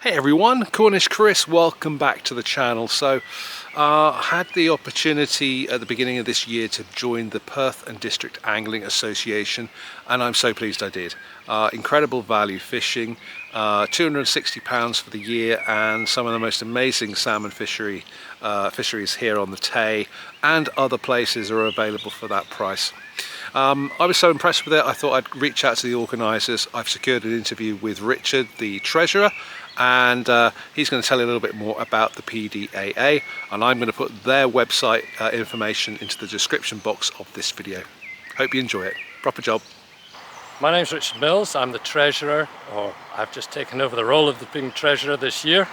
Hey everyone, Cornish Chris, welcome back to the channel. So had the opportunity at the beginning of this year to join the Perth District Angling Association, and I'm so pleased I did. Incredible value fishing, £260 for the year, and some of the most amazing salmon fisheries here on the Tay and other places are available for that price. I was so impressed with it, I thought I'd reach out to the organisers. I've secured an interview with Richard, the treasurer, and he's going to tell you a little bit more about the PDAA, and I'm going to put their website information into the description box of this video. Hope you enjoy it. Proper job. My name's Richard Mills. I'm the treasurer, or I've just taken over the role of being treasurer this year.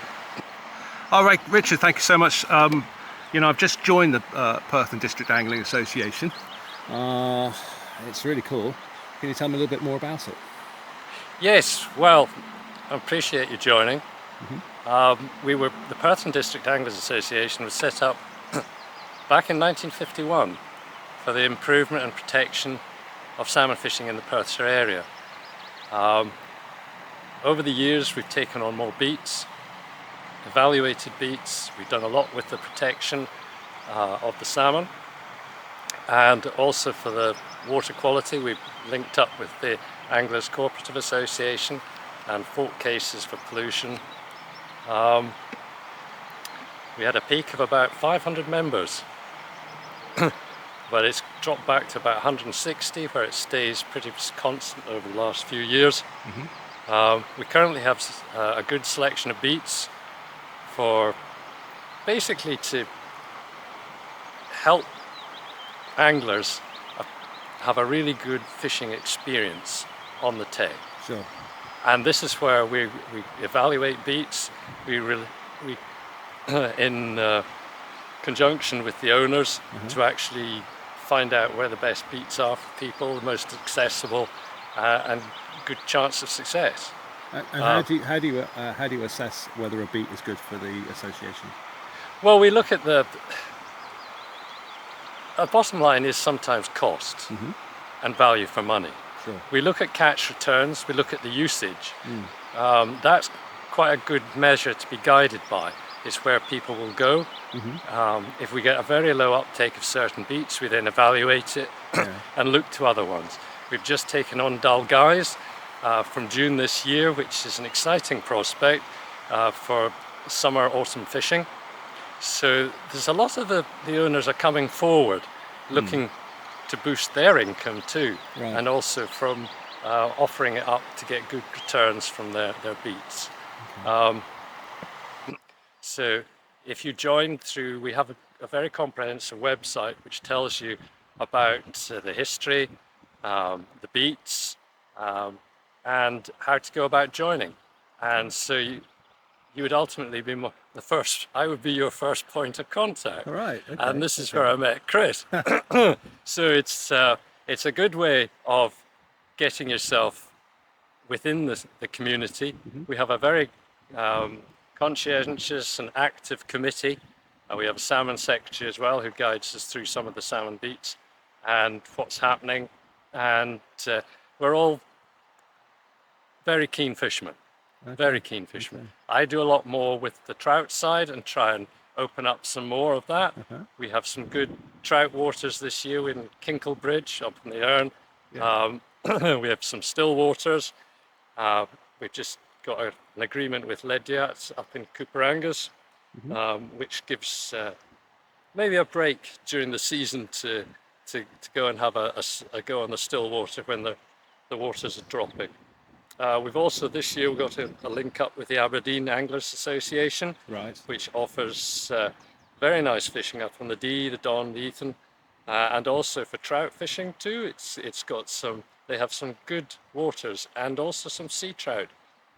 All right, Richard, thank you so much. You know, I've just joined the Perth District Angling Association. It's really cool. Can you tell me a little bit more about it? Yes, well, I appreciate you joining. The Perth District Anglers Association was set up back in 1951 for the improvement and protection of salmon fishing in the Perthshire area. Over the years we've taken on more beats, evaluated beats, we've done a lot with the protection of the salmon, and also for the water quality we've linked up with the Anglers Cooperative Association and fault cases for pollution. We had a peak of about 500 members, but it's dropped back to about 160, where it stays pretty constant over the last few years. We currently have a good selection of beats for basically to help anglers have a really good fishing experience on the Tay. Sure. And this is where we evaluate beats. We in conjunction with the owners to actually find out where the best beats are for people, the most accessible and good chance of success. And how do you assess whether a beat is good for the association? Well, we look at the bottom line is sometimes cost and value for money. Sure. We look at catch returns, we look at the usage. That's quite a good measure to be guided by. It's where people will go. If we get a very low uptake of certain beats, we then evaluate it and look to other ones. We've just taken on dull guys from June this year, which is an exciting prospect for summer, autumn fishing. So there's a lot of the owners are coming forward looking to boost their income too, and also from offering it up to get good returns from their beats. So if you join through, we have a very comprehensive website which tells you about the history, the beats, and how to go about joining. And so you would ultimately be I would be your first point of contact. All right. Okay. And this is where I met Chris. So it's a good way of getting yourself within the community. We have a very conscientious and active committee. We have a salmon secretary as well who guides us through some of the salmon beats and what's happening. And we're all very keen fishermen. Very keen fishermen. I do a lot more with the trout side and try and open up some more of that. We have some good trout waters this year in Kinkle Bridge up in the Erne. We have some still waters. We've just got an agreement with Ledyat up in Cooperangus, which gives maybe a break during the season to go and have a go on the still water when the waters are dropping. We've also this year got a link up with the Aberdeen Anglers Association, which offers very nice fishing up on the Dee, the Don, the Ethan, and also for trout fishing too. They have some good waters and also some sea trout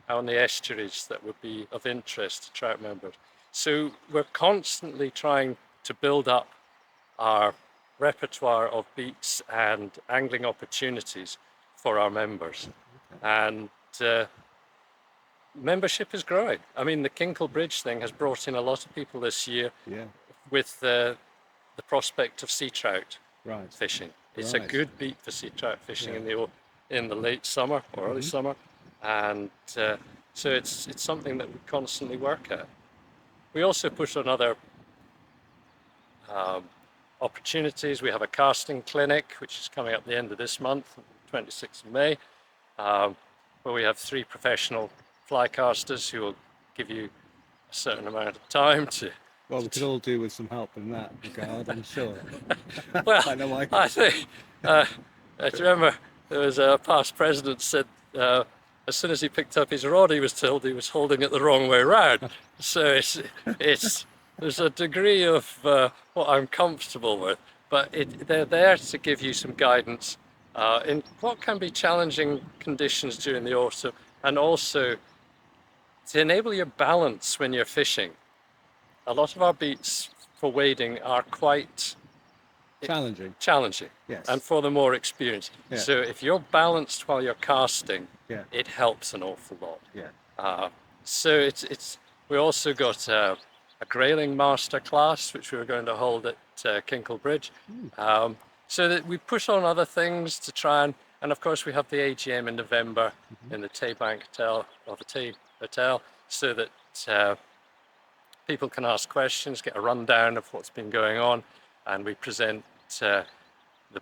on the estuaries that would be of interest to trout members. So we're constantly trying to build up our repertoire of beats and angling opportunities for our members. And membership is growing. I mean, the Kinkle Bridge thing has brought in a lot of people this year with the prospect of sea trout fishing. It's a good beat for sea trout fishing in the late summer or early summer, and So it's something that we constantly work at. We also push on other opportunities. We have a casting clinic, which is coming up the end of this month, 26th of May, where we have 3 professional fly casters who will give you a certain amount of time to. Well, we could all do with some help in that regard, I'm sure. Well, I know I think I remember there was a past president said as soon as he picked up his rod, he was told he was holding it the wrong way around. So it's there's a degree of what I'm comfortable with, but they're there to give you some guidance in what can be challenging conditions during the autumn, and also to enable your balance when you're fishing. A lot of our beats for wading are quite Challenging. Yes. and for the more experienced. Yeah. So if you're balanced while you're casting, Yeah. it helps an awful lot. Yeah. So it's we also got a grayling master class, which we were going to hold at Kinkle Bridge. So that we push on other things to try and of course we have the AGM in November in the Tay Bank Hotel, or the Tay Hotel, so that people can ask questions, get a rundown of what's been going on, and we present the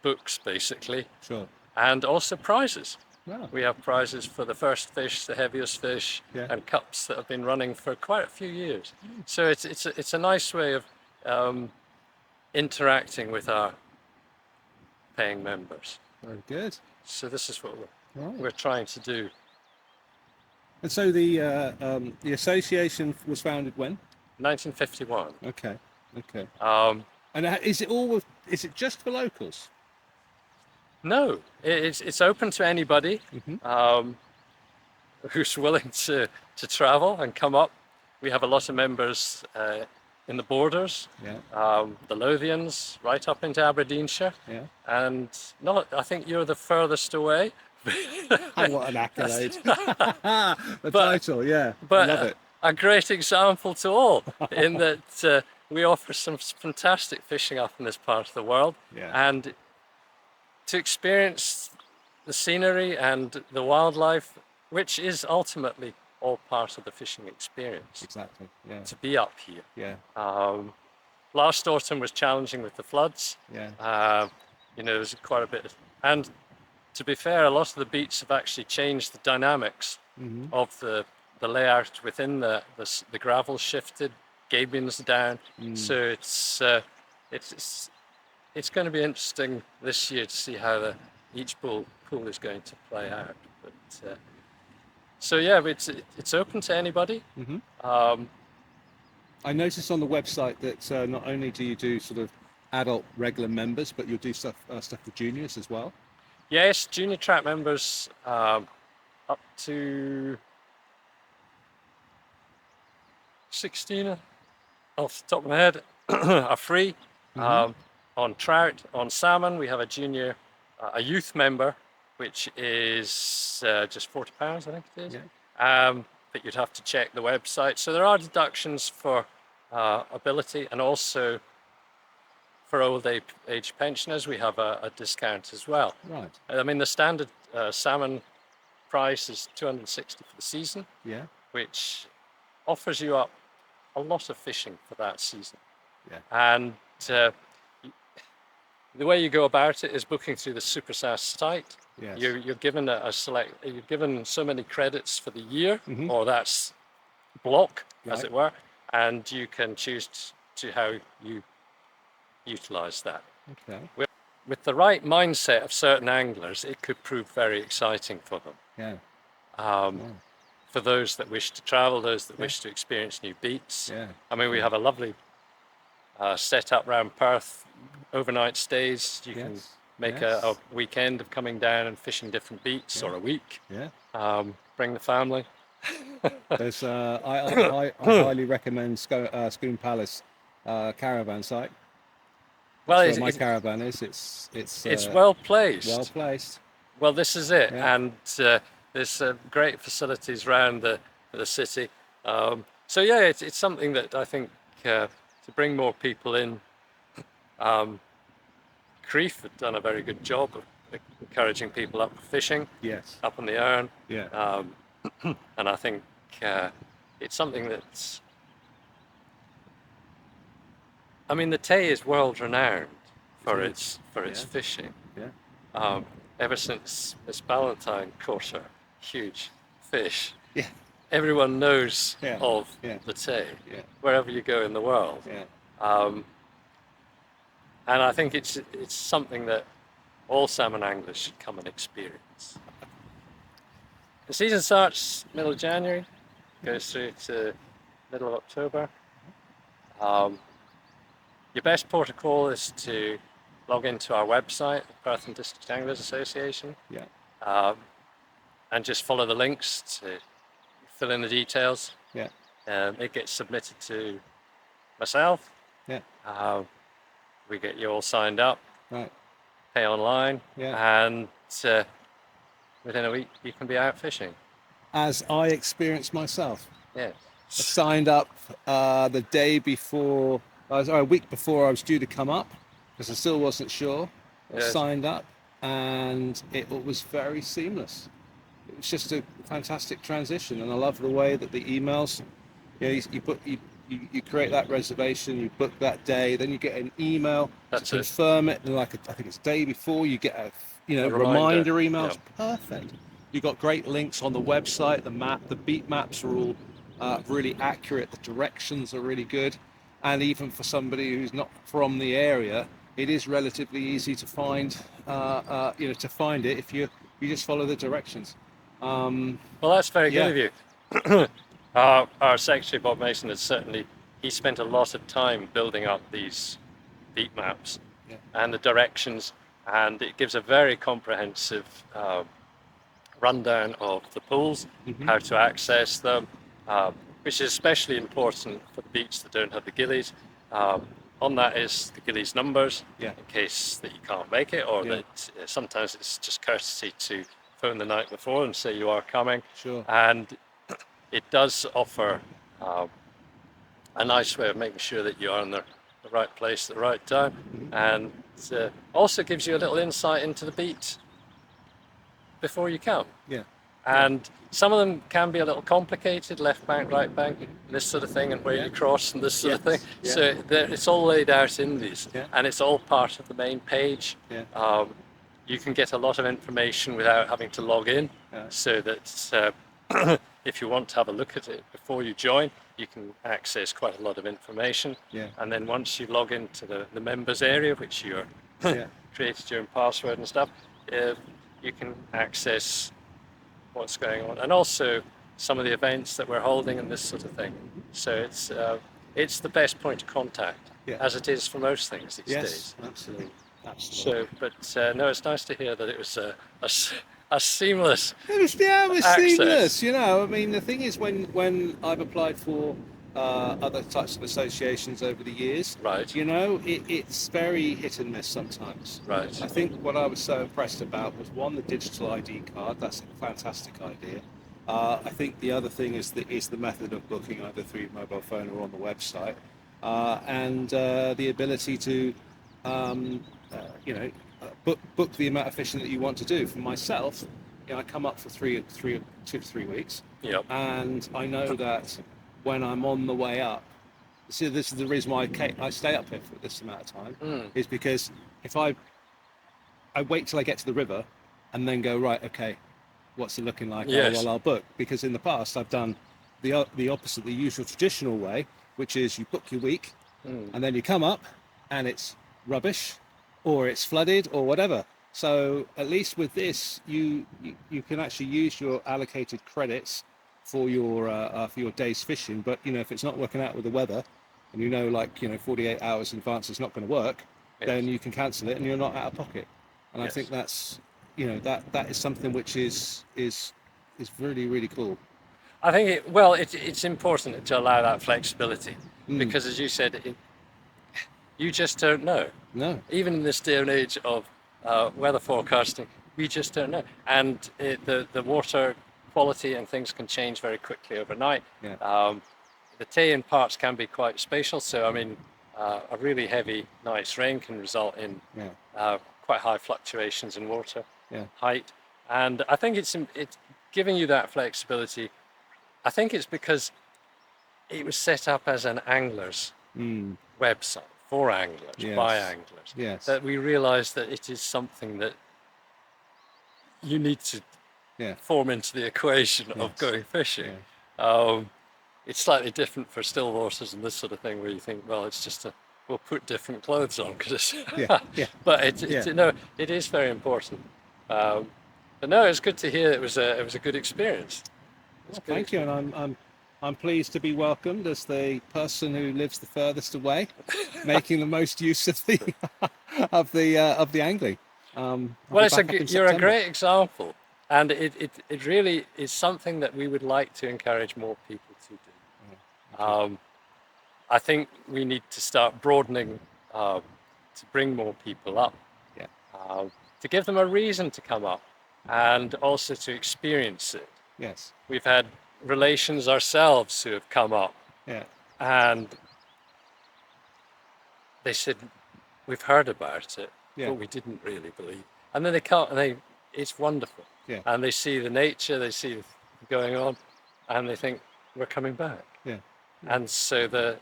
books basically. Sure. And also prizes. Wow. We have prizes for the first fish, the heaviest fish, Yeah. and cups that have been running for quite a few years. So it's a nice way of interacting with our paying members. Very good. So this is what Right. we're trying to do. And so the association was founded when? 1951. Okay. Okay. Um, And is it just for locals? no, it's open to anybody who's willing to travel and come up. We have a lot of members in the borders, Yeah. the Lothians, right up into Aberdeenshire. Yeah. And I think you're the furthest away. What an accolade. The title, yeah. But I love it. a great example to all in that we offer some fantastic fishing up in this part of the world. Yeah. And to experience the scenery and the wildlife, which is ultimately all part of the fishing experience, Exactly. Yeah. to be up here. Yeah. Last autumn was challenging with the floods. Yeah. There was quite a bit. And to be fair, a lot of the beats have actually changed the dynamics of the layout within the gravel shifted, gabions down. So it's going to be interesting this year to see how each pool is going to play out. But so yeah, it's open to anybody. I noticed on the website that not only do you do sort of adult regular members, but you'll do stuff for juniors as well. Yes, junior track members up to 16 off the top of my head are free. On trout, on salmon, we have a youth member, which is just £40, I think it is. Yeah. But you'd have to check the website. So there are deductions for ability, and also for old age pensioners, we have a discount as well. Right. I mean, the standard salmon price is $260 for the season, Yeah. which offers you up a lot of fishing for that season. Yeah. And the way you go about it is booking through the SuperSAS site. Yes. You're given you're given so many credits for the year, or that's block, as Right. it were, and you can choose to how you utilize that. Okay. With the right mindset of certain anglers, it could prove very exciting for them. Yeah. For those that wish to travel, those that wish to experience new beats. Yeah. I mean, we have a lovely setup around Perth, overnight stays. You can Yes. make Yes. a weekend of coming down and fishing different beats, or a week. Yeah. Bring the family. There's I highly recommend Spoon Palace caravan site. Well, That's where my caravan is. It's well placed. well placed. Well, this is it, Yeah. and there's great facilities around the city. So yeah, it's something that I think to bring more people in. Creef have done a very good job of encouraging people up fishing, Yes. up on the Erne, Yeah. and I think it's something that's, I mean, the Tay is world renowned for It its Yeah. fishing. Yeah. Ever since Miss Ballantyne caught her huge fish, Yeah. everyone knows Yeah. of Yeah. the Tay Yeah. wherever you go in the world. Yeah. And I think it's something that all salmon anglers should come and experience. The season starts middle of January, goes through to middle of October. Your best port of call is to log into our website, the Perth District Anglers Association, Yeah. and just follow the links to fill in the details. Yeah. It gets submitted to myself. Yeah. We get you all signed up, Right. pay online, Yeah. and within a week you can be out fishing. As I experienced myself. Yeah. I signed up the day before, a week before I was due to come up, because I still wasn't sure. I Yes. signed up, and it was very seamless. It was just a fantastic transition, and I love the way that the emails, you create that reservation, you book that day, then you get an email That's to it. confirm it, and I think it's day before you get a A reminder reminder. emails. Yeah. Perfect. You got great links on the website. The beat maps are all really accurate. The directions are really good, and even for somebody who's not from the area, it is relatively easy to find. To find it if you just follow the directions. Well, that's very good of you. Our secretary, Bob Mason, he spent a lot of time building up these beat maps and the directions, and it gives a very comprehensive rundown of the pools, how to access them, which is especially important for the beats that don't have the gillies. On that is the gillies numbers, in case that you can't make it, or that sometimes it's just courtesy to phone the night before and say you are coming. Sure. And it does offer a nice way of making sure that you are in the right place at the right time, and also gives you a little insight into the beat before you come. Yeah. And some of them can be a little complicated, left bank, right bank, this sort of thing, and where you cross and this sort of thing. Yeah. So it's all laid out in these, Yeah. and it's all part of the main page. Yeah. You can get a lot of information without having to log in, so that if you want to have a look at it before you join, you can access quite a lot of information. Yeah. And then once you log into the members area, which you're created your own password and stuff, you can access what's going on, and also some of the events that we're holding and this sort of thing. So it's the best point of contact, as it is for most things these days. Absolutely. So, but no, it's nice to hear that it was a seamless. It was access. seamless. I mean, the thing is, when I've applied for other types of associations over the years, Right. It's very hit and miss sometimes. Right. I think what I was so impressed about was, one, the digital ID card. That's a fantastic idea. I think the other thing is the method of booking, either through your mobile phone or on the website, and the ability to book the amount of fishing that you want to do. For myself, I come up for 2 to 3 weeks, and I know that when I'm on the way up, see, this is the reason why I stay up here for this amount of time, is because if I wait till I get to the river and then go, right, okay, what's it looking like? Yes. Oh, well, I'll book. Because in the past I've done the opposite, the usual traditional way, which is you book your week and then you come up and it's rubbish or it's flooded or whatever. So at least with this, you can actually use your allocated credits for your day's fishing. But if it's not working out with the weather, and 48 hours in advance it's not going to work, then you can cancel it and you're not out of pocket. And I think that's that is something which is really, really cool. I think it's important to allow that flexibility, because, as you said, you just don't know. No. Even in this day and age of weather forecasting, we just don't know. And the water quality and things can change very quickly overnight. The Tay in parts can be quite spatial, so I mean, a really heavy night's rain can result in quite high fluctuations in water height. And I think it's giving you that flexibility I think it's because it was set up as an angler's website for anglers, by Yes. anglers, Yes. that we realised that it is something that you need to Yeah. form into the equation of Yes. going fishing. Yeah. It's slightly different for still waters and this sort of thing, where you think, well, it's just we'll put different clothes on because it's Yeah. Yeah. but it's Yeah. no, it is very important. But no, it's good to hear it was a good experience. Well, thank you, and I'm pleased to be welcomed as the person who lives the furthest away, making the most use of the of the angling. I'll Well, be back up in you're a September. great example, and it really is something that we would like to encourage more people to do. I think we need to start broadening to bring more people up, Yeah. to give them a reason to come up, and also to experience it. Yes. We've had relations ourselves who have come up, Yeah. and they said, we've heard about it, Yeah. but we didn't really believe. And then they come and it's wonderful. Yeah. And they see the nature, they see the going on, and they think, we're coming back. Yeah. And so the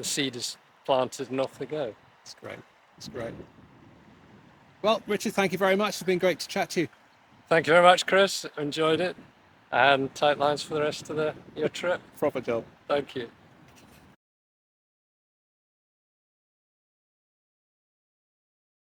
seed is planted and off they go. It's great. It's great. Well, Richard, thank you very much. It's been great to chat to you. Thank you very much, Chris. Enjoyed it. And tight lines for the rest of your trip. Proper job. Thank you.